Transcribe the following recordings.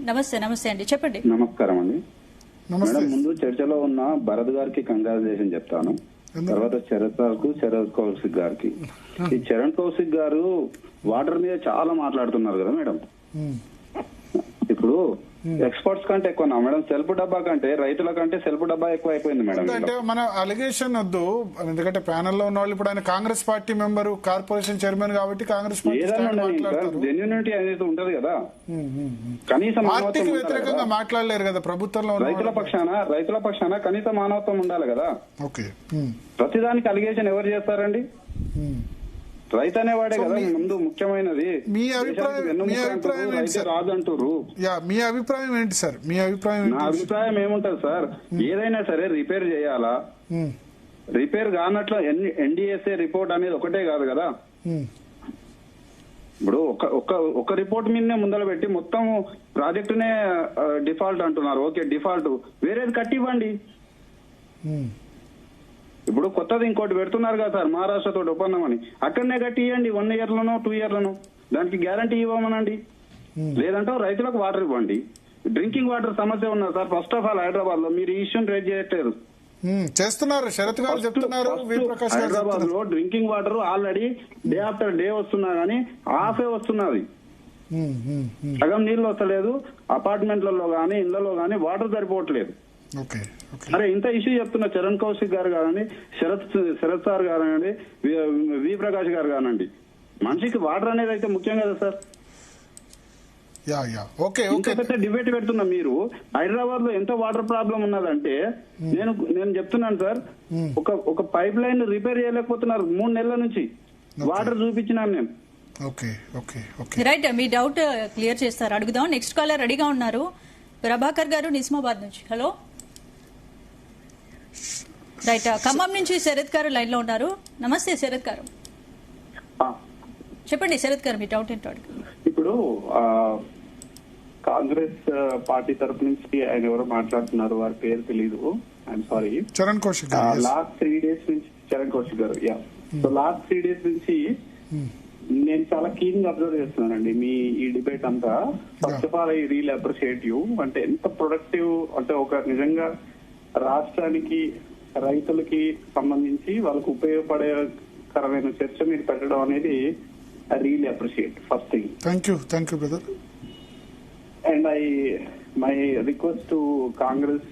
నమస్తే నమస్తే అండి, చెప్పండి. నమస్కారం అండి. మేడం, ముందు చర్చలో ఉన్న భరత్ గారికి కంగ్రాచులేషన్ చెప్తాను. తర్వాత శరత్ కౌశిక్ గారికి. ఈ చరణ్ కౌశిక్ గారు వాటర్ మీద చాలా మాట్లాడుతున్నారు కదా మేడం. ఇప్పుడు ఎక్స్పర్ట్స్ కంటే ఎక్కువ మేడం, సెల్ఫ్ డబ్బా కంటే రైతుల కంటే సెల్ఫ్ డబ్బా ఎక్కువ అయిపోయింది మేడం. అంటే మన అలిగేషన్ వద్దు, ఎందుకంటే ప్యానెల్ లో ఉన్న వాళ్ళు ఇప్పుడు ఆయన Congress party member, corporation chairman కాబట్టి కాంగ్రెస్ జెన్యూనిటీ అనేది ఉంటది కదా. కనీసం పార్టీకి వ్యతిరేకంగా మాట్లాడలేరు కదా ప్రభుత్వంలో. రైతుల పక్షాన కనీస మానవత్వం ఉండాలి కదా. ఓకే, ప్రతిదానికి అలిగేషన్ ఎవరు చేస్తారండి? రైతు అనేవాడే కదా ముందు ముఖ్యమైనది. మీ అభిప్రాయం రాదు అంటారు. మీ అభిప్రాయం ఏంటి సార్? మీ అభిప్రాయం? నా అభిప్రాయం ఏముంటది సార్, ఏదైనా సరే రిపేర్ చేయాలా? రిపేర్ కానట్లు ఎన్డీఎస్ఏ రిపోర్ట్ అనేది ఒకటే కాదు కదా. ఇప్పుడు ఒక రిపోర్ట్ మీదనే ముందర పెట్టి మొత్తం ప్రాజెక్టునే డిఫాల్ట్ అంటున్నారు. ఓకే, డిఫాల్ట్ వేరేది కట్టివ్వండి. ఇప్పుడు కొత్తది ఇంకోటి పెడుతున్నారు కదా సార్, మహారాష్ట్రతో ఒప్పందం అని, అక్కడనే కట్టి ఇవ్వండి. 1 year లోనో 2 year లోనో దానికి గ్యారంటీ ఇవ్వమనండి. లేదంటే రైతులకు వాటర్ ఇవ్వండి. డ్రింకింగ్ వాటర్ సమస్య ఉన్నది sir. First of all Hyderabad లో మీరు ఈ ఇష్యూని రేజ్ చేయట్లేదు. చేస్తున్నారు, శరత్ గారు చెప్తున్నారు. హైదరాబాద్ లో drinking water already day after day వస్తున్నా గానీ హాఫే వస్తున్నది. సగం నీళ్లు వస్తలేదు. అపార్ట్మెంట్లలో గానీ ఇళ్లలో గానీ వాటర్ సరిపోవట్లేదు. అరే ఇంత ఇష్యూ చెప్తున్న చరణ్ కౌశిక్ గారు కానండి, శరత్ సార్ గారండి, వి ప్రకాష్ గారు కానండి, మనిషికి వాటర్ అనేది అయితే ముఖ్యం కదా సార్. ఇంత పెద్ద డిబేట్ పెడుతున్నా. మీరు హైదరాబాద్ లో ఎంత వాటర్ ప్రాబ్లం ఉన్నదంటే నేను చెప్తున్నాను సార్, ఒక పైప్ లైన్ రిపేర్ చేయలేకపోతున్నారు 3 నెలల నుంచి. వాటర్ చూపించినాను నేను. రైట్, మీ డౌట్ క్లియర్ చేస్తారు, అడుగుదాం. నెక్స్ట్ కాలర్ రెడీగా ఉన్నారు, ప్రభాకర్ గారు నిజామాబాద్ నుంచి. హలో. రైట్, ఖమ్మం నుంచి శరత్ గారు లైన్ లో ఉన్నారు. నమస్తే శరత్ గారు, చెప్పండి. శరత్ గారు మీ డౌట్ ఏంటో అడుగు. ఇప్పుడు కాంగ్రెస్ పార్టీ తరఫు నుంచి ఆయన ఎవరో మాట్లాడుతున్నారు, వారి పేరు తెలీదు, I'm sorry. Charan Kaushik last 3 days నుంచి చరణ్ కౌశిక్ గారు. సో లాస్ట్ 3 days నుంచి నేను చాలా కీన్ గా అబ్జర్వ్ చేస్తున్నానండి మీ ఈ డిబేట్ అంతా. First of all I real appreciate you. అంటే ఎంత ప్రొడక్టివ్, అంటే ఒక నిజంగా రాష్ట్రానికి రైతులకి సంబంధించి వాళ్ళకు ఉపయోగపడేకరమైన చర్చ మీరు పెట్టడం అనేది I really appreciate. First thing, thank you brother. And my request to Congress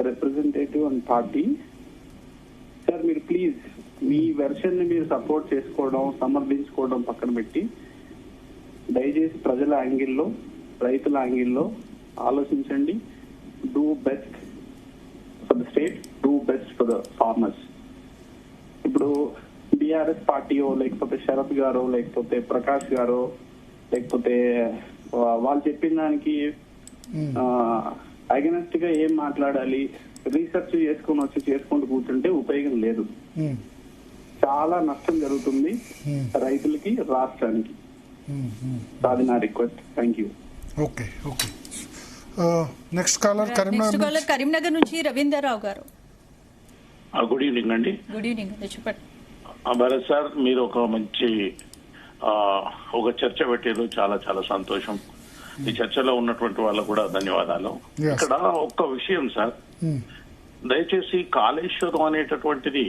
representative and party, sir మీరు ప్లీజ్ మీ వెర్షన్ ని మీరు సపోర్ట్ చేసుకోవడం, సమర్థించుకోవడం పక్కన పెట్టి దయచేసి ప్రజల యాంగిల్లో, రైతుల యాంగిల్లో ఆలోచించండి. Do best for the state, do best for the farmers. ఇప్పుడు బీఆర్ఎస్ పార్టీయో, లేకపోతే శరత్ గారో, లేకపోతే ప్రకాష్ గారో, లేకపోతే వాళ్ళు చెప్పిన దానికి అగెనెస్ట్ గా ఏం మాట్లాడాలి, రీసెర్చ్ చేసుకుంటూ కూర్చుంటే ఉపయోగం లేదు. చాలా నష్టం జరుగుతుంది రైతులకి, రాష్ట్రానికి. అది నా request. Thank you. Next caller Karimnagar నుంచి రవీందర్ రావు గారు. గుడ్ ఈవినింగ్ అండి. గుడ్ ఈవినింగ్, చెప్పండి. భరత్ సార్, మీరు ఒక మంచి ఒక చర్చ పెట్టారు, చాలా చాలా సంతోషం. ఈ చర్చలో ఉన్నటువంటి వాళ్ళకు కూడా ధన్యవాదాలు. ఇక్కడ ఒక్క విషయం సార్, దయచేసి కాళేశ్వరం అనేటటువంటిది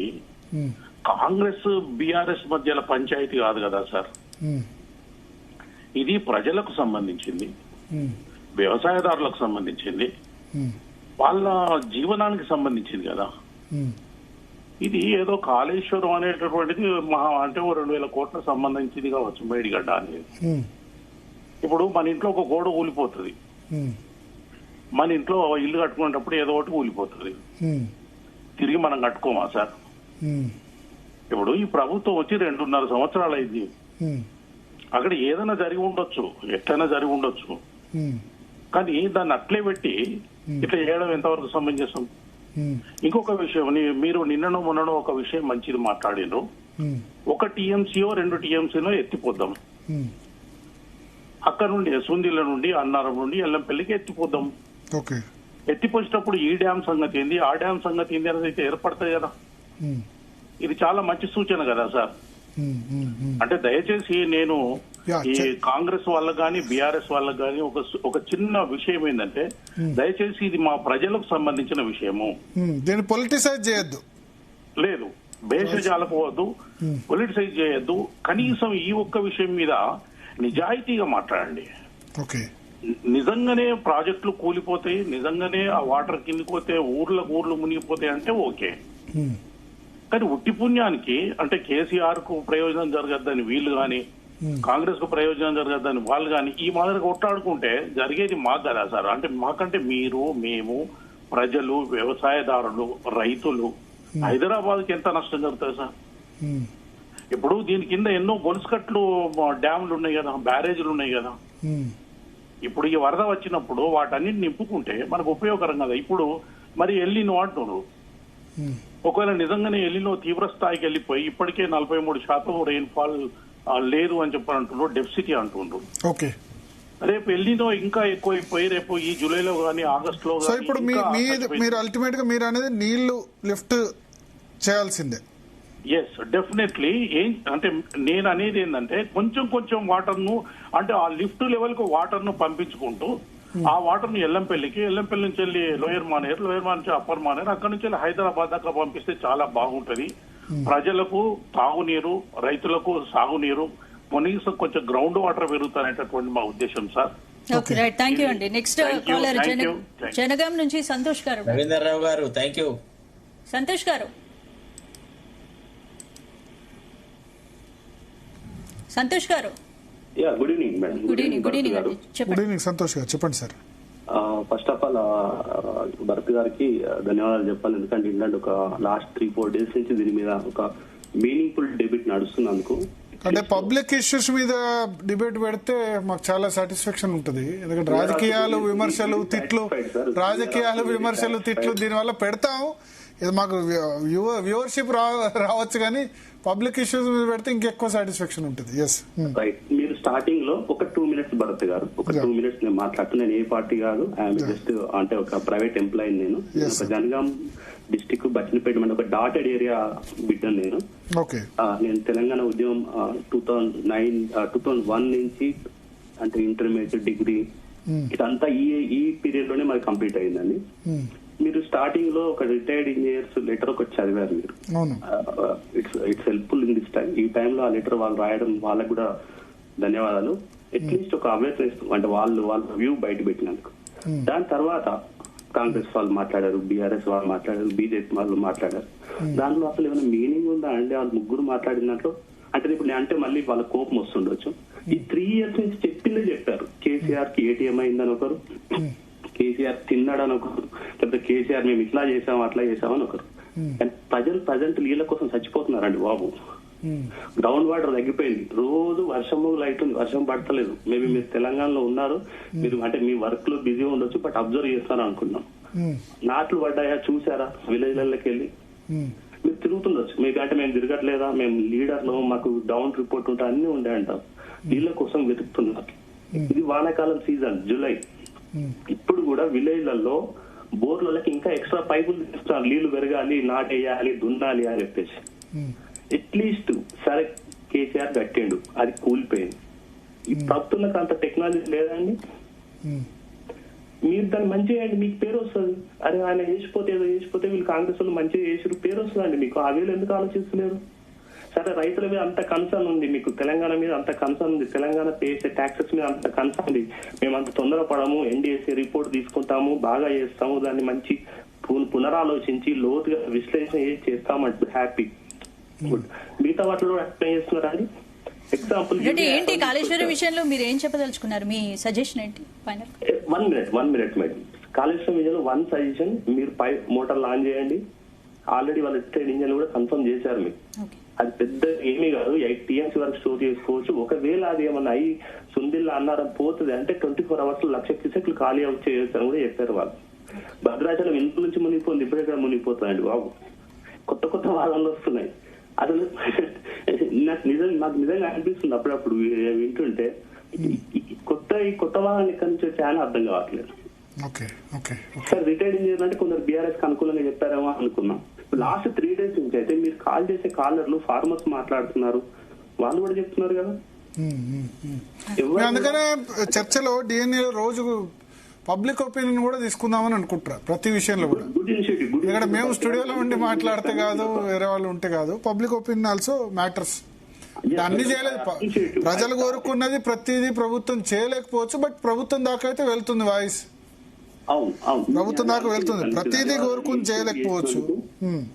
కాంగ్రెస్ బీఆర్ఎస్ మధ్యల పంచాయతీ కాదు కదా సార్. ఇది ప్రజలకు సంబంధించింది, వ్యవసాయదారులకు సంబంధించింది, వాళ్ళ జీవనానికి సంబంధించింది కదా. ఇది ఏదో కాళేశ్వరం అనేటటువంటిది మహా అంటే 2000 కోట్ల సంబంధించింది కావచ్చు, మేడిగడ్డ అనేది. ఇప్పుడు మన ఇంట్లో ఒక గోడ ఊలిపోతుంది, మన ఇంట్లో ఇల్లు కట్టుకునేటప్పుడు ఏదో ఒకటి ఊలిపోతుంది, తిరిగి మనం కట్టుకోమా సార్? ఇప్పుడు ఈ ప్రభుత్వం వచ్చి 2.5 సంవత్సరాలు అయింది. అక్కడ ఏదైనా జరిగి ఉండొచ్చు, ఎట్లయినా జరిగి ఉండొచ్చు, కానీ దాన్ని అట్లే పెట్టి ఇట్లా చేయడం ఎంతవరకు సమంజసం? ఇంకొక విషయం, మీరు నిన్ననో మొన్ననో ఒక విషయం మంచిది మాట్లాడినరు. 1 టీఎంసీయో 2 టీఎంసీనో ఎత్తిపోద్దాం, అక్కడ నుండి సుందిల నుండి అన్నారం నుండి ఎల్లంపల్లికి ఎత్తిపోద్దాం. ఎత్తిపోసేటప్పుడు ఈ డ్యామ్ సంగతి ఏంది, ఆ డ్యామ్ సంగతి ఏంది అనేది అయితే ఏర్పడుతుంది కదా. ఇది చాలా మంచి సూచన కదా సార్. అంటే దయచేసి నేను ఈ కాంగ్రెస్ వాళ్ళకు కానీ బీఆర్ఎస్ వాళ్ళకు కానీ ఒక చిన్న విషయం ఏంటంటే దయచేసి ఇది మా ప్రజలకు సంబంధించిన విషయము, దీన్ని పొలిటిసైజ్ చేయొద్దు, లేదు భేషజాలపోవద్దు, పొలిటిసైజ్ చేయొద్దు. కనీసం ఈ ఒక్క విషయం మీద నిజాయితీగా మాట్లాడండి. ఓకే, నిజంగానే ప్రాజెక్టులు కూలిపోతాయి, నిజంగానే ఆ వాటర్ కిందిపోతే ఊర్లు మునిగిపోతాయి అంటే ఓకే. కానీ ఉట్టి పుణ్యానికి అంటే కేసీఆర్ కు ప్రయోజనం జరగద్దని వీళ్ళు గాని, కాంగ్రెస్ కు ప్రయోజనం జరగద్దని వాళ్ళు గాని ఈ మాదిరి కొట్లాడుకుంటే జరిగేది మాకు కదా సార్. అంటే మాకంటే మీరు, మేము, ప్రజలు, వ్యవసాయదారులు, రైతులు, హైదరాబాద్ కి ఎంత నష్టం జరుగుతుంది సార్? ఇప్పుడు దీని కింద ఎన్నో గొలుసుకట్లు డ్యాములు ఉన్నాయి కదా, బ్యారేజీలు ఉన్నాయి కదా. ఇప్పుడు ఈ వరద వచ్చినప్పుడు వాటన్నిటిని నింపుకుంటే మనకు ఉపయోగకరం కదా. ఇప్పుడు మరి ఎల్లినో అంటున్నారు, ఒకవేళ నిజంగానే ఎల్లినో తీవ్ర స్థాయికి వెళ్ళిపోయి ఇప్పటికే 43% రెయిన్ఫాల్ లేదు అని చెప్పారంటున్నారు, డెఫిసిటీ అంటున్నారు. ఓకే, రేపు ఎల్లినో ఇంకా ఎక్కువైపోయి రేపు ఈ జూలైలో గానీ ఆగస్టులో సో ఇప్పుడు మీరు అల్టిమేట్ గా మీరు అనేది నీళ్లు లిఫ్ట్ చేయాల్సిందే. Yes, definitely. అంటే నేను అనేది ఏంటంటే కొంచెం వాటర్ ను అంటే ఆ లిఫ్ట్ లెవెల్ కు వాటర్ ను పంపించుకుంటూ ఆ వాటర్ ను ఎల్లంపల్లి నుంచి వెళ్ళి లోయర్ మానేర్ నుంచి అప్పర్ మానేర్, అక్కడ నుంచి వెళ్ళి హైదరాబాద్ దాకా పంపిస్తే చాలా బాగుంటది. ప్రజలకు తాగునీరు, రైతులకు సాగునీరు, కనీసం కొంచెం గ్రౌండ్ వాటర్ పెరుగుతారనేటటువంటి మా ఉద్దేశం sir. Okay, right, thank you అండి. నెక్స్ట్ కాలర్ జనగాం నుంచి సంతోష్ గారు. రవీంద్రరావు గారు, థ్యాంక్ యూ. సంతోష్ గారు, సంతోష్ గారు. Good evening madam. Good evening good evening Santosh గారు, చెప్పండి sir. First of all Bharat గారికి ధన్యవాదాలు చెప్పాలి. ఎందుకంటే ఏంటంటే ఒక లాస్ట్ 3-4 డేస్ నుంచి దీని మీద ఒక మీనింగ్ఫుల్ డిబేట్ నడుస్తున్నందుకు. అంటే పబ్లిక్ ఇష్యూస్ మీద డిబేట్ పెడితే మాకు చాలా సాటిస్ఫాక్షన్ ఉంటుంది. ఎందుకంటే రాజకీయాలు విమర్శలు తిట్లు దీనివల్ల పెడతాము. ఇది మాకు వ్యూవర్షిప్ రావచ్చు, కానీ పబ్లిక్ ఇష్యూస్ మీద పెడితే ఇంకెక్కువ సాటిస్ఫాక్షన్ ఉంటుంది. Yes, right. మీరు స్టార్టింగ్ లో ఒక 2 minutes భరత్ గారు, ఒక 2 minutes నేను మాట్లాడుతున్నాను. నేను ఏ పార్టీ కాదు, ఐఎమ్ జస్ట్ అంటే ఒక ప్రైవేట్ ఎంప్లాయీ. నేను ఒక జనగాం డిస్టిక్ బచ్చినపేట మండలం ఒక డాటెడ్ ఏరియా బిడ్డను నేను. నేను తెలంగాణ ఉద్యమం 2001 నుంచి అంటే ఇంటర్మీడియట్, డిగ్రీ ఇదంతా ఈ పీరియడ్ లోనే మాది కంప్లీట్ అయిందండి. మీరు స్టార్టింగ్ లో ఒక రిటైర్డ్ ఇంజనీర్స్ లెటర్ ఒకటి చదివారు మీరు. It's helpful in this time. ఈ టైంలో ఆ లెటర్ వాళ్ళు రాయడం వాళ్ళకు కూడా ధన్యవాదాలు. అట్లీస్ట్ ఒక అవేర్నెస్ అంటే వాళ్ళ వ్యూ బయట పెట్టినందుకు. దాని తర్వాత కాంగ్రెస్ వాళ్ళు మాట్లాడారు, బీఆర్ఎస్ వాళ్ళు మాట్లాడారు, బీజేపీ వాళ్ళు మాట్లాడారు. దాంట్లో అసలు ఏమైనా మీనింగ్ ఉందా అంటే వాళ్ళు ముగ్గురు మాట్లాడిన దాంట్లో? అంటే ఇప్పుడు నేను అంటే మళ్ళీ వాళ్ళ కోపం వస్తుండొచ్చు. ఈ 3 years నుంచి చెప్పిందే చెప్పారు. కేసీఆర్ కి ఏటీఎం అయిందని ఒకరు, కేసీఆర్ తిన్నాడని ఒకరు, లేకపోతే కేసీఆర్ మేము ఇట్లా చేసాం అట్లా చేసామని ఒకరు. కానీ ప్రజలు ప్రజెంట్ నీళ్ళ కోసం చచ్చిపోతున్నారండి బాబు. గ్రౌండ్ వాటర్ తగ్గిపోయింది. రోజు వర్షం అవుతుంది, వర్షం పడతలేదు. మేబీ మీరు తెలంగాణలో ఉన్నారు, మీరు అంటే మీ వర్క్ లో బిజీ ఉండొచ్చు, బట్ అబ్జర్వ్ చేస్తాను అనుకున్నాం. నాట్లు పడ్డాయా చూసారా? విలేజ్లకి వెళ్ళి మీరు తిరుగుతుండొచ్చు. మీకు అంటే మేము తిరగట్లేదా, మేము లీడర్లు, మాకు డౌన్ రిపోర్ట్ ఉంటే అన్ని ఉండే అంటారు. నీళ్ళ కోసం వెతుకుతున్నారు. ఇది వానాకాలం సీజన్, జూలై. ఇప్పుడు కూడా విలేజ్లలో బోర్లకి ఇంకా ఎక్స్ట్రా పైపులు తీస్తున్నారు, నీళ్లు పెరగాలి, నాటేయాలి, దున్నాలి అని చెప్పేసి. అట్లీస్ట్ సరే కేసీఆర్ కట్టిండు, అది కూలిపోయింది. ఈ ప్రభుత్వంలో అంత టెక్నాలజీ లేదండి. మీరు దాన్ని మంచిగా చేయండి, మీకు పేరు వస్తుంది. అరే ఆయన వేసిపోతే వీళ్ళు కాంగ్రెస్ వాళ్ళు మంచిగా చేసారు, పేరు వస్తుందండి మీకు. ఆ వేలు ఎందుకు ఆలోచిస్తలేరు? సరే రైతుల మీద అంత కన్సర్న్ ఉంది మీకు, తెలంగాణ మీద అంత కన్సర్న్ ఉంది, తెలంగాణ పేసే ట్యాక్సెస్ మీద అంత కన్సర్న్ ఉంది. మేము అంత తొందరపడము, ఎన్డీఎస్ఏ రిపోర్ట్ తీసుకుంటాము, బాగా చేస్తాము, దాన్ని మంచి పునరాలోచించి లోతుగా విశ్లేషణ చేస్తామంటూ హ్యాపీ. గుడ్. మిగతా వాటిలో ఎక్స్ప్లెయిన్ చేస్తున్నారా అండి? ఎగ్జాంపుల్ ఏంటి కాళేశ్వరం విషయంలో మీరు ఏం చెప్పదలుచుకున్నారు? మీ సజెషన్ ఏంటి? One minute madam. కాళేశ్వరం విషయంలో 1 సజెషన్, మీరు మోటార్ లాంచ్ చేయండి. ఆల్రెడీ వాళ్ళ రిటైర్డ్ ఇంజన్ కూడా కన్ఫర్మ్ చేశారు మీకు. అది పెద్ద ఏమీ కాదు, 8 TMC వరకు స్టోర్ చేసుకోవచ్చు. ఒకవేళ అది ఏమన్నా అయ్యి సుందిల్లా అన్నారం పోతుంది అంటే 24 hours 1,00,000 క్యూసెక్లు ఖాళీ చేయొచ్చు అని కూడా చెప్పారు వాళ్ళు. భద్రాచలం ఇంటి నుంచి మునిగిపోయింది, ఇప్పుడు ఎక్కడ మునిగిపోతుందండి బాబు. కొత్త వాదనలు వస్తున్నాయి. అసలు నాకు నిజంగా అనిపిస్తుంది అప్పుడప్పుడు వింటుంటే, కొత్త వాదనలు ఎక్కడి నుంచి వచ్చాయని అర్థం కావట్లేదు. సార్ రిటైర్డ్ ఇంజనీర్ అంటే కొందరు బీఆర్ఎస్ కి అనుకూలంగా చెప్పారేమో అనుకున్నాం. లాస్ట్ 3 days నుంచి అయితే మీరు కాల్ చేసే కాలర్లు ఫార్మర్స్ మాట్లాడుతున్నారు, వాళ్ళు కూడా చెప్తున్నారు కదా అందుకనే చర్చలో డిఎన్ఏ రోజు పబ్లిక్ ఒపీనియన్ కూడా తీసుకుందామని అనుకుంటారా ప్రతి విషయంలో కూడా. ఇక్కడ మేము స్టూడియోలో ఉండి మాట్లాడితే కాదు, వేరే వాళ్ళు ఉంటే కాదు, పబ్లిక్ ఒపీనియన్ ఆల్సో మ్యాటర్స్. అన్ని చేయలేదు, ప్రజలు కోరుకున్నది ప్రతిదీ ప్రభుత్వం చేయలేకపోవచ్చు, బట్ ప్రభుత్వం దాకా అయితే వెళ్తుంది వాయిస్, ప్రభుత్వం దాకా వెళ్తుంది. ప్రతిదీ కోరుకుని చేయలేకపోవచ్చు.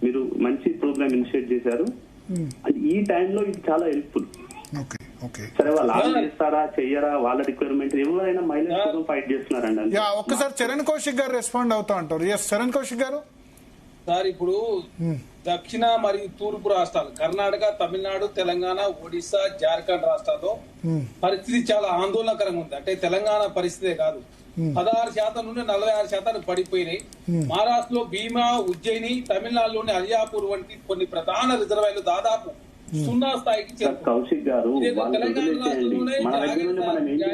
మీరు మంచి ప్రోగ్రామ్ ఇనిషియేట్ చేశారు, ఈ టైంలో ఇది చాలా హెల్ప్ఫుల్. సరే వాళ్ళు ఆర్డర్ చేస్తారా చెయ్యరా, వాళ్ళ రిక్వైర్మెంట్ ఎవరైనా మైలేజ్ కోసం ఫైట్ చేస్తున్నారండి. ఒక్కసారి చరణ్ కౌశిక్ గారు రెస్పాండ్ అవుతా అంటారు. ఎస్ చరణ్ కౌశిక్ గారు. సార్ ఇప్పుడు దక్షిణ మరియు తూర్పు రాష్ట్రాలు కర్ణాటక, తమిళనాడు, తెలంగాణ, ఒడిశా, జార్ఖండ్ రాష్ట్రాల్లో పరిస్థితి చాలా ఆందోళనకరంగా ఉంది. అంటే తెలంగాణ పరిస్థితే కాదు, 16% నుండి 46% పడిపోయినాయి. మహారాష్ట్రలో భీమా, ఉజ్జయిని, తమిళనాడులోని అలియాపూర్ వంటి కొన్ని ప్రధాన రిజర్వాయర్లు దాదాపు 0 స్థాయికి కౌశిక్ గారు తెలంగాణ రాష్ట్రంలోనే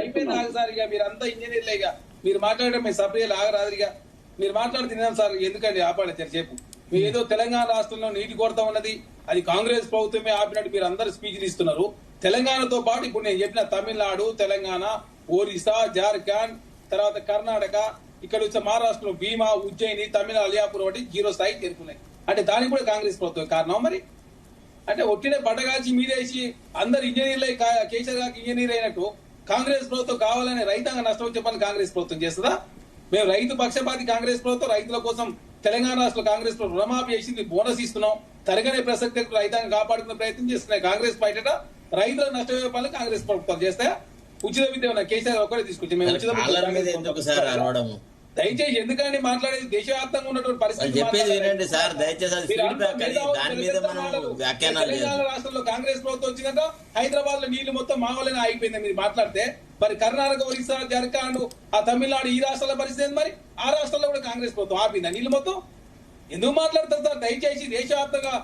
అయిపోయింది. ఆగసారిగా మీరంతా ఇంజనీర్లేగా మీరు మాట్లాడడం మీ సభ్యులు ఆగరాదిగా మీరు మాట్లాడుతున్నాం సార్, ఎందుకండి ఆపాడే చెప్పు. మీరు ఏదో తెలంగాణ రాష్ట్రంలో నీటి కొరత ఉన్నది, అది కాంగ్రెస్ ప్రభుత్వమే ఆపినట్టు మీరు అందరు స్పీచ్లు ఇస్తున్నారు. తెలంగాణతో పాటు ఇప్పుడు నేను చెప్పిన తమిళనాడు, తెలంగాణ, ఒరిస్సా, జార్ఖండ్, తర్వాత కర్ణాటక, ఇక్కడ వచ్చే మహారాష్ట్రలో భీమా, ఉజ్జయిని, తమిళనాడు, అలియాపూర్ వంటి 0 స్థాయికి చేరుకున్నాయి. అంటే దానికి కూడా కాంగ్రెస్ ప్రభుత్వం కారణం. మరి అంటే ఒట్టినే బట్టగాల్చి మీరేసి అందరు ఇంజనీర్లు కేసీఆర్ గారికి ఇంజనీర్ అయినట్టు కాంగ్రెస్ ప్రభుత్వం కావాలని రైతాంగ నష్టం చెప్పని కాంగ్రెస్ ప్రభుత్వం చేస్తుందా? మేము రైతు పక్షపాతి కాంగ్రెస్ ప్రభుత్వం, రైతుల కోసం తెలంగాణ రాష్ట్రంలో కాంగ్రెస్ ప్రభుత్వం రుణమాఫీ చేసింది, బోనస్ ఇస్తున్నాం, తరగని ప్రసక్తి రైతాంగం కాపాడుకునే ప్రయత్నం చేస్తున్నాయి కాంగ్రెస్ పార్టీ. రైతులకు నష్టం చెప్పాలని కాంగ్రెస్ ప్రభుత్వం చేస్తే ఉచిత విద్య కేసీఆర్ ఒక్కడే తీసుకొచ్చి మేము ఉచిత దయచేసి ఎందుకంటే మాట్లాడేది దేశవ్యాప్తంగా ఉన్నటువంటి పరిస్థితి తెలంగాణ రాష్ట్రంలో కాంగ్రెస్ ప్రభుత్వం వచ్చినాక హైదరాబాద్ లో నీళ్లు మొత్తం మామూలుగా అయిపోయింది మీరు మాట్లాడితే. మరి కర్ణాటక, ఒరిస్సా, జార్ఖండ్, ఆ తమిళనాడు ఈ రాష్ట్రాల పరిస్థితి మరి ఆ రాష్ట్రాల్లో కూడా కాంగ్రెస్ ప్రభుత్వం ఆపిందా నీళ్లు మొత్తం? ఎందుకు మాట్లాడతారు సార్? దయచేసి దేశవ్యాప్తంగా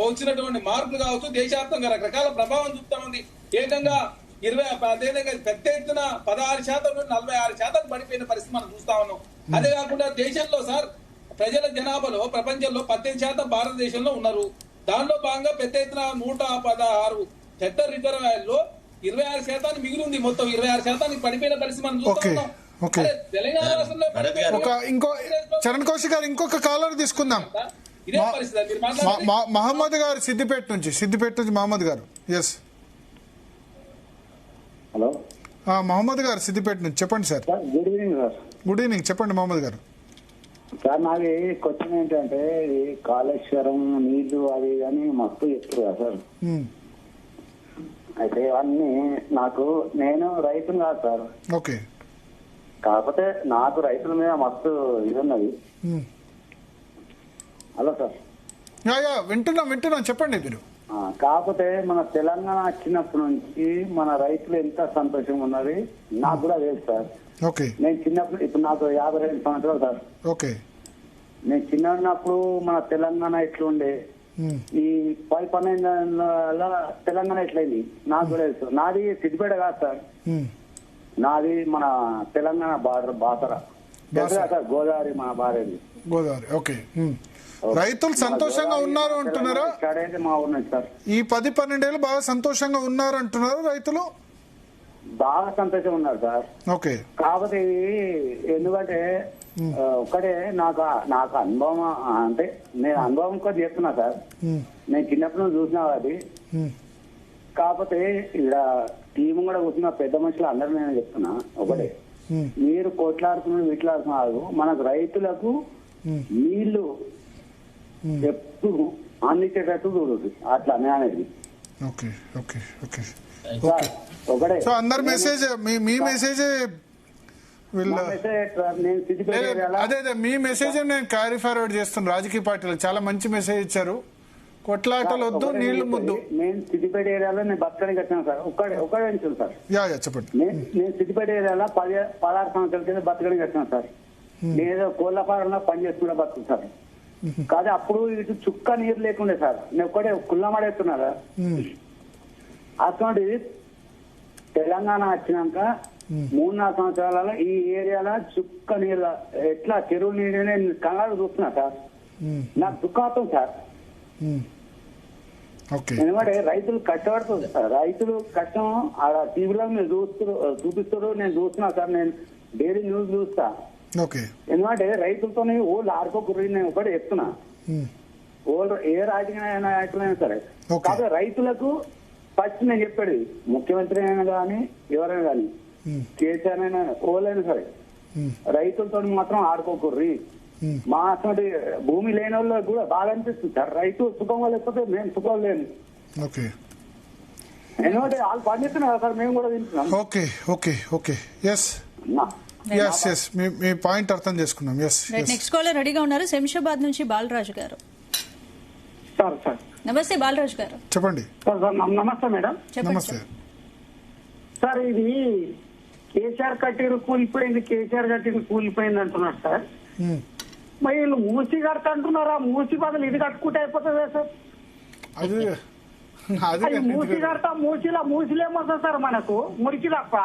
వచ్చినటువంటి మార్పులు కావచ్చు, దేశవ్యాప్తంగా రకరకాల ప్రభావం చూపుతా ఉంది. ఏకంగా 20 పెద్ద ఎత్తున 16% నుండి 46% పడిపోయిన పరిస్థితి మనం చూస్తా ఉన్నాం. అదే కాకుండా దేశంలో సార్ ప్రజల జనాభాలో ప్రపంచంలో 18% భారతదేశంలో ఉన్నారు. దానిలో భాగంగా పెద్ద ఎత్తున 116 పెద్ద రిజర్వాయర్లో 26% మిగిలి ఉంది. మొత్తం 26% పడిపోయిన పరిస్థితి మనం చూస్తా ఉన్నాం. తెలంగాణ రాష్ట్రంలో ఇంకో చరణ్ కౌశిక్ గారు ఇంకొక కాలర్ తీసుకుందాం. ఇదే పరిస్థితి. మహమ్మద్ గారు సిద్దిపేట నుంచి మహమ్మద్ గారు. ఎస్ హలో మహమ్మద్ గారు సిద్దిపేట నుంచి చెప్పండి sir. Good evening sir. Good evening, చెప్పండి మహమ్మద్ గారు. సార్ నాది క్వశ్చన్ ఏంటంటే కాళేశ్వరం నీళ్లు అవి అని మస్తు చెప్తారు కదా సార్. అయితే ఇవన్నీ నేను రైతును కాదు సార్. ఓకే. కాకపోతే నాకు రైతుల మీద మస్తు ఇది ఉన్నది. Hello sir. వింటున్నాం చెప్పండి మీరు. కాకపోతే మన తెలంగాణ వచ్చినప్పటి నుంచి మన రైతులు ఎంత సంతోషంగా ఉన్నది నాకు కూడా లేదు సార్. నేను చిన్నప్పుడు, ఇప్పుడు నాకు 52 సంవత్సరాలు సార్. ఓకే. నేను చిన్న ఉన్నప్పుడు మన తెలంగాణ ఎట్లుండే, ఈ 10-12 తెలంగాణ ఎట్లయింది నాకు కూడా తెలుసు. నాది సిద్దిపేట కాదు సార్, నాది మన తెలంగాణ బార్డర్ బాసర సార్, గోదావరి మన బారేది గోదావరి. ఓకే. రైతులు సంతోషంగా ఉన్నారు అంటున్నారా? ఈ 10-12 ఏళ్ళు బాగా సంతోషంగా ఉన్నారు అంటున్నారు రైతులు? బాగా సంతోషంగా ఉన్నారు సార్. ఓకే. కాకపోతే ఎందుకంటే ఒక్కటే నాకు అనుభవం, అంటే నేను అనుభవం కూడా చేస్తున్నా సార్. నేను చిన్నప్పుడు చూసినా అది. కాకపోతే ఇక్కడ టీం కూడా కూర్చున్న పెద్ద మనుషులు అందరూ నేను చెప్తున్నా ఒకటే, మీరు కొట్లాడుతున్నారు వీట్లాడుతున్నారు, మనకు రైతులకు నీళ్లు ఎప్పుడు అందించేటట్టు చూడదు. అట్లా అనేది ఒకటే. సో అందరు మెసేజ్, మీ మెసేజ్ అదే మీ మెసేజ్ నేను క్యారీ ఫార్వర్డ్ చేస్తాను రాజకీయ పార్టీలు. చాలా మంచి మెసేజ్ ఇచ్చారు. కొట్లాటలు వద్దు, నీళ్లు ముద్దు. నేను సిద్దిపేట ఏరియాలో నేను బతకడానికి వచ్చాను సార్. ఒక్కడే నిమిషం సార్. చెప్పండి. నేను సిద్దిపేట ఏరియాలో 16 సంవత్సరాల కింద బతకడానికి వచ్చాను సార్. నేను కోళ్ల ఫారంలో పని చేసుకుంటా బతుకు సార్. కాదు అప్పుడు ఇటు చుక్క నీరు లేకుండే సార్. నేను ఒక్కడే కుల్లమాడేస్తున్నారా. అటువంటి తెలంగాణ వచ్చినాక 3-4 సంవత్సరాలలో ఈ ఏరియాలో చుక్క నీరు ఎట్లా చెరువు నీరు నేను కళ్ళాడు చూస్తున్నా సార్. నాకు దుఃఖాతం సార్. ఓకే. ఎందుకంటే రైతులు కష్టపడుతుంది సార్. రైతులు కష్టం ఆడ టీవీలో మీరు చూపిస్తారు, నేను చూస్తున్నా సార్, నేను డైలీ న్యూస్ చూస్తా. ఓకే. ఎందుకంటే రైతులతోనే ఓళ్ళు ఆడుకోకూడదు, నేను ఒకటి చెప్తున్నా. ఓళ్ళు ఏ రాజకీయ నాయకులైనా సరే, కాబట్టి రైతులకు ఫస్ట్ నేను చెప్పాడు, ముఖ్యమంత్రి అయినా కానీ ఎవరైనా కానీ, కేసీఆర్ అయినా ఓళ్ళైనా సరే, రైతులతో మాత్రం ఆడుకోకూర్రి. మా అసలు భూమి లేని వాళ్ళకి కూడా బాగా అనిపిస్తుంది సార్. రైతు సుఖంగా లేకపోతే మేము సుఖం లేము. ఓకే. ఎందుకంటే వాళ్ళు పండిస్తున్నారు కదా సార్, మేము కూడా తింటున్నాం. Okay okay okay. Yes yes yes, మీ పాయింట్ అర్థం చేసుకున్నాం. ఎస్. నెక్స్ట్ కాలర్ రెడీగా ఉన్నారు, శంషాబాద్ నుంచి బాలరాజు గారు. సార్ సార్ నమస్తే బాలరాజు గారు, చెప్పండి. సార్ నమస్తే మేడం. నమస్తే సార్. ఇది కేసీఆర్ కట్టిరు కూలిపోయింది, కేసీఆర్ కట్టిరు కూలిపోయింది అంటున్నారు సార్. మరి వీళ్ళు మూసి కడతా అంటున్నారా? మూసి బదులు ఇది కట్టుకుంటే అయిపోతుందా సార్? అది మూసి కడతా, మూసిలేమొస్తుంది సార్ మనకు మురికి తప్ప.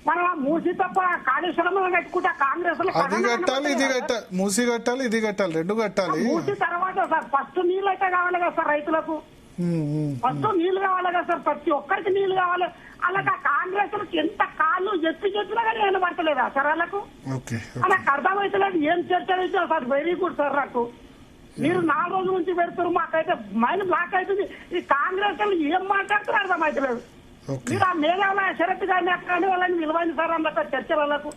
మనం ఆ మూసి తప్ప కాళేశ్వరం కట్టుకుంటా కాంగ్రెస్ అది కట్టాలి, ఇది కట్టాలి, మూసి కట్టాలి, ఇది కట్టాలి, రెండు కట్టాలి. మూసి తర్వాత సార్ ఫస్ట్ నీళ్ళు అయితే కావాలి కదా సార్ రైతులకు. ఫస్ట్ నీళ్లు కావాలి కదా సార్, ప్రతి ఒక్కరికి నీళ్లు కావాలి. అలాగే కాంగ్రెస్ ఎంత కాళ్ళు చెప్పినా కానీ ఏమైనా పడతలేదా సార్ వాళ్ళకు? నాకు అర్థమైతలేదు ఏం చర్చ ఇచ్చారు సార్. Very good sir. నాకు మీరు 4 రోజుల నుంచి పెడతారు, మాకైతే మైండ్ బ్లాక్ అవుతుంది. ఈ కాంగ్రెస్ వాళ్ళు ఏం మాట్లాడుతారో అర్థమైతలేదు. మీరు ఆ మేధావుల శరత్ గారిని అక్కడ వాళ్ళని నిలవైంది సార్ అందులో చర్చలకు.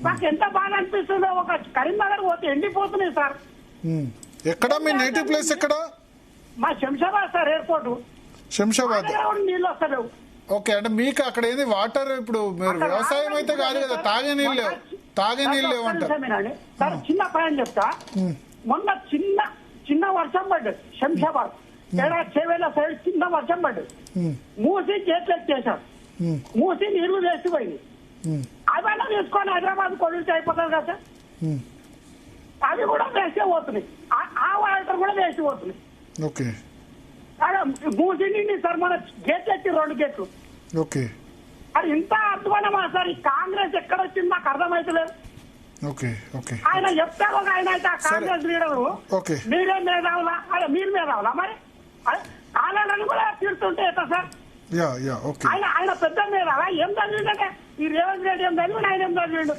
నాకు ఎంత బాగా అనిపిస్తుందో. ఒక కరీంనగర్ పోతే ఎండిపోతున్నాయి సార్. ఎక్కడ మీ నేటివ్ ప్లేస్ ఎక్కడ? మా శంషాబాద్ సార్, ఎయిర్పోర్ట్ శంషాబాద్. నీళ్ళు వస్తలేవు. ఓకే. అంటే మీకు అక్కడ ఏంది వాటర్, ఇప్పుడు మీరు వ్యవసాయం అయితే కాదు కదా, తాగే నీళ్ళు లేవంటారు సార్. చిన్న పాయింట్ చెప్తా. మొన్న చిన్న వర్షం పడ్డది శంషాబాద్ చేవేల సైడ్, చిన్న వర్షం పడ్డది. మూసి చేతులు ఎత్తేసారు, మూసి నీళ్లు వేసిపోయింది. అవన్నీ తీసుకొని హైదరాబాద్ కొడితే అయిపోతుంది కదా సార్. అవి కూడా వేసే పోతున్నాయి, ఆ వాటర్ కూడా వేసి పోతున్నాయి. ఓకే. మూసి నిండి సార్ మన గేట్లు ఎత్తి 2 గేట్లు. ఓకే. అది ఇంత అధ్వానమా సార్? ఈ కాంగ్రెస్ ఎక్కడ వచ్చింది నాకు అర్థమైతలేదు. Okay okay. ఆయన చెప్తారు ఒక ఆయన అయితే కాంగ్రెస్ లీడరు, మీరే మేధావులా, మీరు మేధావులా? మరి కాలేదని కూడా తీరుతుంటే ఎట్లా సార్? ఆయన పెద్ద మేధావా? ఏం చదివిందంటే ఈ రేవంత్ రెడ్డి ఏం చదివి, ఆయన ఏం చదివిండు?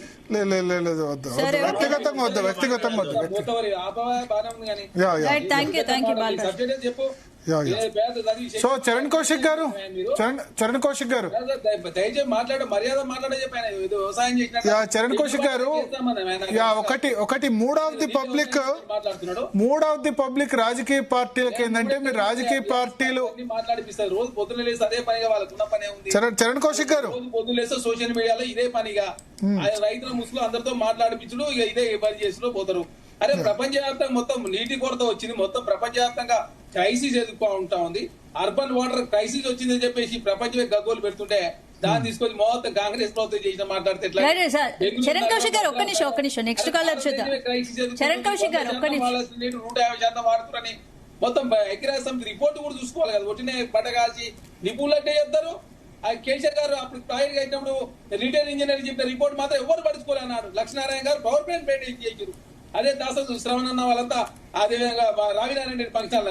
వ్యక్తిగతంగా చెప్పు. సో చరణ్ కౌశిక్ గారు, దయచేసి మాట్లాడే మర్యాద మాట్లాడే చెప్పాను. వ్యవసాయం చేసిన చరణ్ కౌశిక్ గారు, ఒకటి మూడ్ ఆఫ్ ది పబ్లిక్ రాజకీయ పార్టీలకు ఏంటంటే, మీరు రాజకీయ పార్టీలు మాట్లాడిపిస్తారు. రోజు పొద్దున్న లేసి అదే పనిగా వాళ్ళకున్న పనే ఉంది. చరణ్ కౌశిక్ గారు, రోజు పొద్దున్న లేస్తే సోషల్ మీడియాలో ఇదే పనిగా రైతుల ముసులు అందరితో మాట్లాడిపించడు, ఇక ఇదే పని చేసులో పోతారు. అరే ప్రపంచవ్యాప్తంగా మొత్తం నీటి కొరత వచ్చింది, మొత్తం ప్రపంచవ్యాప్తంగా క్రైసిస్ ఎదుర్కొంటా ఉంది. అర్బన్ వాటర్ క్రైసిస్ వచ్చిందని చెప్పేసి ప్రపంచమే గగ్గోలు పెడుతుంటే దాన్ని తీసుకొని మొత్తం కాంగ్రెస్ ప్రభుత్వం చేసిన మాట్లాడితే చరణ్ కౌశిక్ గారు ఒక్క నిమిషం, నెక్స్ట్ కాలర్ చూద్దాం. చరణ్ కౌశిక్ గారు 150% వాడుతున్నారని మొత్తం ఎక్కిరాజ్ సమితి రిపోర్ట్ కూడా చూసుకోవాలి కదా. ఒట్టినే పట్టగాల్చి నిపుణులు అంటే చెప్తారు. కేసీఆర్ గారు అప్పుడు ప్రాజెక్ట్ అయినప్పుడు రిటైల్ ఇంజనీర్ చెప్పిన రిపోర్ట్ మాత్రం ఎవరు పడుచుకోలే అన్నాడు. లక్ష్మీనారాయణ గారు పవర్ ప్లాంట్ మెయింటైన్ చేశారు. అదే దాస శ్రవణ్ అన్న వాళ్ళంతా అదేవిధంగా Ravinarayana Reddy function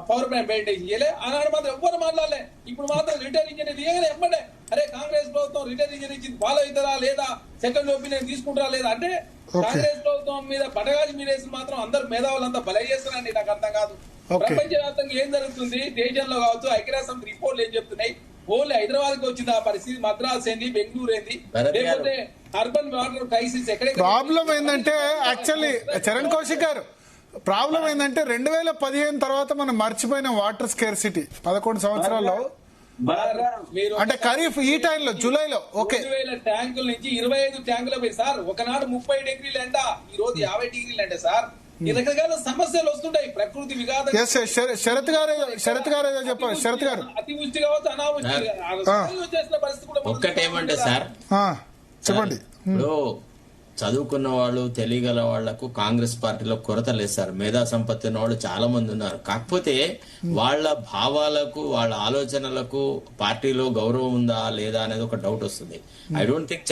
power plant maintain చేయలే. ఆనాడు మాత్రం ఎవ్వరు మాట్లాడలే. ఇప్పుడు మాత్రం రిటైల్ ఇంజనీర్ దిగనే ఎమ్మడే అరే కాంగ్రెస్ ప్రభుత్వం రిటైల్ ఇంజనీర్ ఇచ్చింది ఫాలో అవుతారా లేదా, సెకండ్ ఒపీనియన్ తీసుకుంటారా లేదా అంటే కాంగ్రెస్ ప్రభుత్వం మీద పడగాలి మీరేసి మాత్రం అందరు మేధావులంతా బలై చేస్తున్నారండి. నాకు అర్థం కాదు. ప్రపంచవ్యాప్తంగా ఏం జరుగుతుంది దేశంలో కావచ్చు, ఐక్యరాజ్య సమితి రిపోర్ట్లు ఏం చెప్తున్నాయి? ఓన్లీ హైదరాబాద్ కి వచ్చింది ఆ పరిస్థితి, మద్రాస్ ఏంది, బెంగళూరు ఏంది, లేకపోతే అర్బన్ వాటర్ క్రైసిస్ ఎక్కడే. ప్రాబ్లం ఏంటంటే యాక్చువల్లీ చరణ్ కౌశిక్ గారు, ప్రాబ్లం ఏంటంటే 2015 తర్వాత మనం మర్చిపోయిన వాటర్ స్కేర్సిటీ 11 సంవత్సరాల్లో, అంటే ఖరీఫ్ ఈ టైంలో జూలైలో 2000 ట్యాంకుల నుంచి 25 ట్యాంకులు పోయి సార్. ఒకనాడు 30 డిగ్రీలు ఎండ, ఈ రోజు 50 డిగ్రీలు ఎండ సార్. ఈ రకరకాల సమస్యలు వస్తుంటాయి. ప్రకృతి విఘాతం. శరత్ గారు ఏదో చెప్పారు. శరత్ గారు అతివృష్టి కావచ్చు, అనావృష్టి వచ్చేసిన పరిస్థితి కూడా ఒక్కటేమంటే సార్ చెప్పండి. ఇప్పుడు చదువుకున్న వాళ్ళు, తెలియగల వాళ్లకు కాంగ్రెస్ పార్టీలో కొరత లేదు సార్. మేధా సంపత్తి ఉన్న వాళ్ళు చాలా మంది ఉన్నారు. కాకపోతే వాళ్ళ భావాలకు, వాళ్ళ ఆలోచనలకు పార్టీలో గౌరవం ఉందా లేదా అనేది ఒక డౌట్ వస్తుంది. I don't think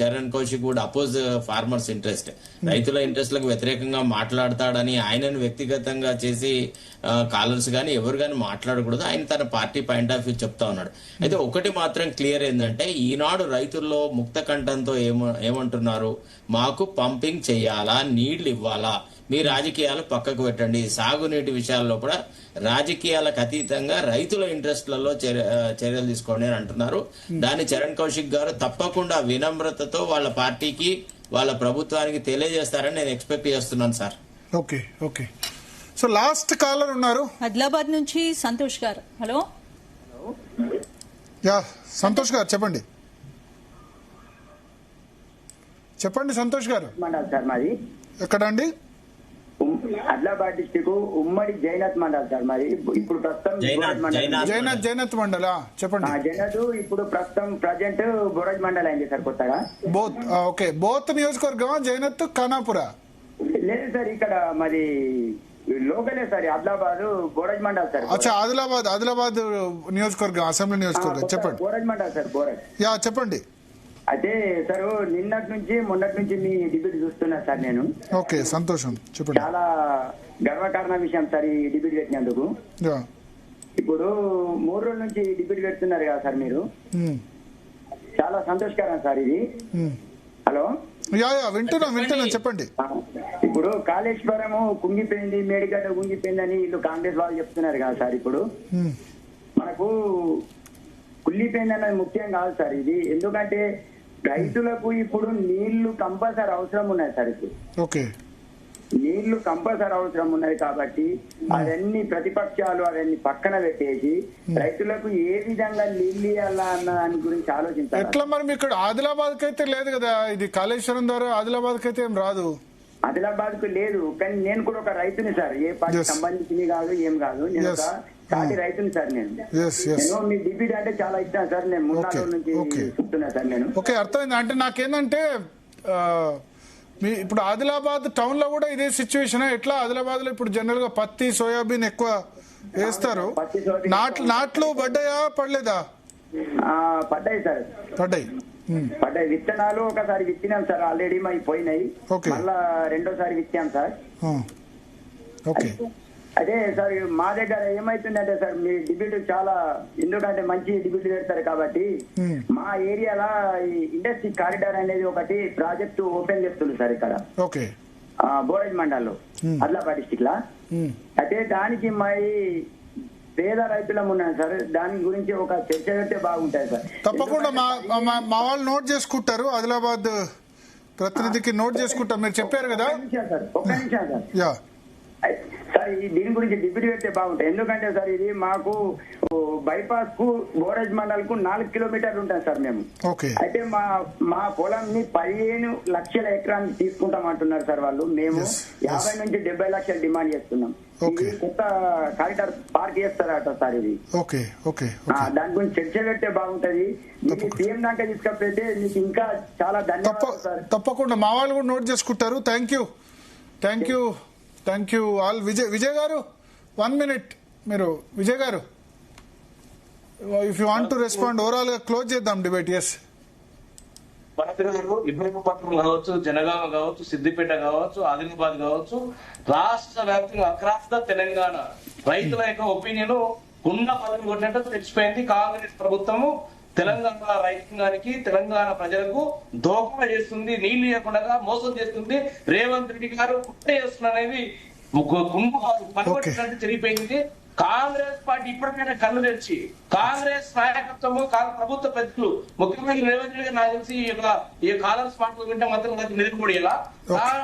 Charan Kaushik would oppose farmers interest. రైతుల ఇంట్రెస్ట్లకు వ్యతిరేకంగా మాట్లాడతాడని ఆయనను వ్యక్తిగతంగా చేసి కాలర్స్ గాని ఎవరు గాని మాట్లాడకూడదు. ఆయన తన పార్టీ పాయింట్ ఆఫ్ వ్యూ చెప్తా ఉన్నాడు. అయితే ఒకటి మాత్రం క్లియర్ ఏంటంటే, ఈనాడు రైతుల్లో ముక్త కంఠంతో ఏమంటున్నారు, మాకు పంపింగ్ చెయ్యాలా, నీళ్లు ఇవ్వాలా, మీ రాజకీయాలు పక్కకు పెట్టండి, సాగునీటి విషయాల్లో కూడా రాజకీయాలకు అతీతంగా రైతుల ఇంట్రెస్ట్లలో చర్యలు తీసుకోండి అని అంటున్నారు. దాన్ని చరణ్ కౌశిక్ గారు తప్పకుండా వినమ్రతతో వాళ్ళ పార్టీకి, వాళ్ళ ప్రభుత్వానికి తెలియజేస్తారని నేను ఎక్స్పెక్ట్ చేస్తున్నాను sir. Okay okay. So last caller ఉన్నారు ఆదిలాబాద్ నుంచి సంతోష్ గారు. హలో. యా సంతోష్ గారు చెప్పండి. చెప్పండి సంతోష్ గారు. సార్ మాది ఎక్కడండి? ఆదిలాబాద్ డిస్టిక్ ఉమ్మడి జైనత్ మండల్ సార్ మాది. ఇప్పుడు ప్రస్తుతం జైనత్ మండల్ చెప్పండి. జైనత్ ఇప్పుడు ప్రస్తుతం ప్రజెంట్ బోరజ్ మండల్ అయింది సార్ కొత్తగా. Both okay. బోత్ నియోజకవర్గం జైనత్ ఖానాపురా? లేదు సార్, ఇక్కడ మాది లోకలే సార్, ఆదిలాబాద్ బోరజ్ మండల్ సార్. అచ్చా, ఆదిలాబాద్ నియోజకవర్గం, అసెంబ్లీ నియోజకవర్గం. చెప్పండి. బోరజ్ మండల్ సార్, బోరజ్. యా చెప్పండి. అయితే సార్ మొన్నటి నుంచి మీ డిబేట్ చూస్తున్నా సార్ నేను. ఓకే సంతోషం, చెప్పండి. చాలా గర్వకారణ విషయం సార్ ఈ డిబేట్ పెట్టినందుకు. ఇప్పుడు 3 రోజుల నుంచి డిబేట్ పెడుతున్నారు కదా సార్ మీరు, చాలా సంతోషకరం సార్ ఇది. హలో. వింటున్నా చెప్పండి. ఇప్పుడు కాళేశ్వరం కుంగిపోయింది, మేడిగడ్డ కుంగిపోయిందని వీళ్ళు కాంగ్రెస్ వాళ్ళు చెప్తున్నారు కదా సార్. ఇప్పుడు మనకు కుళ్ళిపోయింది అన్నది ముఖ్యం కాదు సార్ ఇది. ఎందుకంటే రైతులకు ఇప్పుడు నీళ్లు కంపల్సరీ అవసరం ఉన్నాయి సార్. ఇప్పుడు ఓకే, నీళ్లు కంపల్సరీ అవసరం ఉన్నాయి కాబట్టి అవన్నీ ప్రతిపక్షాలు అవన్నీ పక్కన పెట్టేసి రైతులకు ఏ విధంగా నీళ్లు ఇవ్వాలా అన్న దాని గురించి ఆలోచించాలి. ఎట్లా మరి ఇక్కడ ఆదిలాబాద్ కి అయితే లేదు కదా, ఇది కాళేశ్వరం ద్వారా ఆదిలాబాద్ కి అయితే ఏం రాదు. ఆదిలాబాద్ కు లేదు, కానీ నేను కూడా ఒక రైతుని సార్. ఏ పార్టీ సంబంధించింది కాదు, ఏం కాదు. నేను ఒక సాటి రైతుని సార్. నేను మీ డిబేట్ అంటే చాలా ఇష్టం సార్. నేను 3 రోజుల నుంచి చెప్తున్నా సార్ నేను. ఓకే, అర్థమైంది. అంటే నాకేందంటే మీ ఇప్పుడు ఆదిలాబాద్ టౌన్ లో కూడా ఇదే సిచ్యువేషన్. ఎట్లా ఆదిలాబాద్ లో ఇప్పుడు జనరల్ గా పత్తి, సోయాబీన్ ఎక్కువ వేస్తారు. నాట్లు పడ్డాయా పడలేదా? పడ్డాయి సార్, పడ్డాయి. విత్తనాలు ఒకసారి విత్తినాం సార్, ఆల్రెడీ మావి పోయినాయి. మళ్ళా రెండోసారి విత్తాం సార్. ఓకే. అదే సార్ మా దగ్గర ఏమైతుందంటే సార్, మీ డిబేట్ చాలా, ఎందుకంటే మంచి డిబేట్ పెడతారు కాబట్టి మా ఏరియాలో ఈ ఇండస్ట్రీ కారిడార్ అనేది ఒకటి ప్రాజెక్టు ఓపెన్ చేస్తుంది సార్ ఇక్కడ. ఓకే. బోరజ్ మండల్లో, ఆదిలాబాద్ డిస్టిక్ లా. అయితే దానికి మా పేద రైతులం ఉన్నాం సార్. దాని గురించి ఒక చర్చ పెడితే బాగుంటుంది సార్. తప్పకుండా మా వాళ్ళు నోట్ చేసుకుంటారు. ఆదిలాబాద్ ప్రతినిధికి నోట్ చేసుకుంటారు. మీరు చెప్పారు కదా. ఒక్క నిమిషం సార్. యా సార్ దీని గురించి డిబేట్ పెడితే బాగుంటాయి. ఎందుకంటే సార్ ఇది మాకు బైపాస్ కు బోరజ్ మండల్ కు 4 కిలోమీటర్లు ఉంటాం సార్ మేము. అయితే మా పొలంని 15 లక్షల ఎకరాన్ని తీసుకుంటాం అంటున్నారు సార్ వాళ్ళు. మేము 50 నుంచి 70 లక్షలు డిమాండ్ చేస్తున్నాం. కొత్త కారిడార్ పార్క్ చేస్తారట సార్ ఇది. దాని గురించి చర్చ పెడితే బాగుంటది. సీఎం దాకా తీసుకపోతే మీకు ఇంకా చాలా ధన్యవాదాలు సార్. తప్పకుండా మా వాళ్ళు కూడా నోట్ చేసుకుంటారు. Thank you all. విజయ్ గారు 1 minute. మీరు విజయ్ గారు, if you want to respond, overall గా క్లోజ్ చేద్దాం డిబేట్. ఎస్, ఇబ్రహీంపట్నం కావచ్చు, జనగామ కావచ్చు, సిద్దిపేట కావచ్చు, ఆదిలాబాద్ కావచ్చు, రాష్ట్ర వ్యాప్తంగా అక్రాస్ ద తెలంగాణ రైతుల యొక్క ఒపీనియన్ ఉన్న పదవి కొట్టినట్టు తెలిసిపోయింది. కాంగ్రెస్ ప్రభుత్వము తెలంగాణ రైతాంగానికి, తెలంగాణ ప్రజలకు దోహదం చేస్తుంది, నీళ్లు ఇవ్వకుండా మోసం చేస్తుంది. రేవంత్ రెడ్డి గారు కుట్ర చేస్తున్నది పనికొట్టినట్టు తెలియపోయింది. కాంగ్రెస్ పార్టీ ఇప్పటికైనా కళ్ళు తెరిచి కాంగ్రెస్ నాయకత్వము, ప్రభుత్వ పెద్దలు, ముఖ్యమంత్రి రేవంత్ రెడ్డి గారు నాకు తెలిసి ఈ కాలర్స్ మాటలు వింటే మాత్రం నిలబడేలా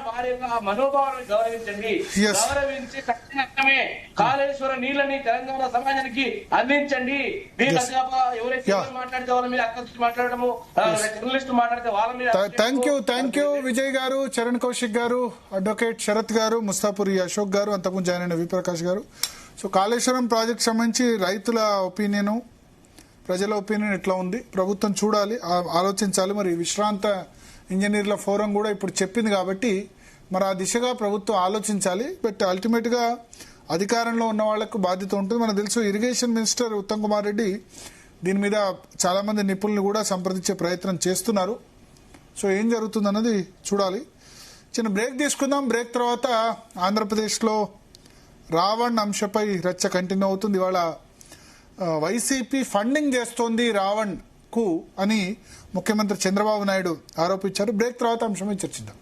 వారి యొక్క మనోభావాలను గౌరవించండి. గౌరవించి ఖచ్చితంగా కాళేశ్వర నీళ్ళని తెలంగాణ సమాజానికి అందించండి. ఎవరైతే మాట్లాడితే వాళ్ళ మీద అక్కడి మాట్లాడము, జర్నలిస్టులు మాట్లాడితే వాళ్ళ మీద. థ్యాంక్ యూ విజయ్ గారు, చరణ్ కౌశిక్ గారు, అడ్వకేట్ శరత్ గారు, ముస్తాపురి అశోక్ గారు, అంతకుముందు జాయిన్ అయిన విప్రకాష్ గారు. సో కాళేశ్వరం ప్రాజెక్ట్ సంబంధించి రైతుల ఒపీనియన్, ప్రజల ఒపీనియన్ ఎట్లా ఉంది, ప్రభుత్వం చూడాలి, ఆలోచించాలి. మరి విశ్రాంత ఇంజనీర్ల ఫోరం కూడా ఇప్పుడు చెప్పింది కాబట్టి మరి ఆ దిశగా ప్రభుత్వం ఆలోచించాలి. బట్ అల్టిమేట్గా అధికారంలో ఉన్న వాళ్లకు బాధ్యత ఉంటుంది. మనకు తెలుసు ఇరిగేషన్ మినిస్టర్ ఉత్తమ్ కుమార్ రెడ్డి దీని మీద చాలా మంది నిపుణులు కూడా సంప్రదించే ప్రయత్నం చేస్తున్నారు. సో ఏం జరుగుతుందన్నది చూడాలి. చిన్న బ్రేక్ తీసుకుందాం. బ్రేక్ తర్వాత ఆంధ్రప్రదేశ్లో రావణ్ అంశంపై రచ్చ కంటిన్యూ అవుతుంది. ఇవాళ వైసీపీ ఫండింగ్ చేస్తోంది రావణ్ కు అని ముఖ్యమంత్రి చంద్రబాబు నాయుడు ఆరోపించారు. బ్రేక్ తర్వాత అంశంపై చర్చిద్దాం.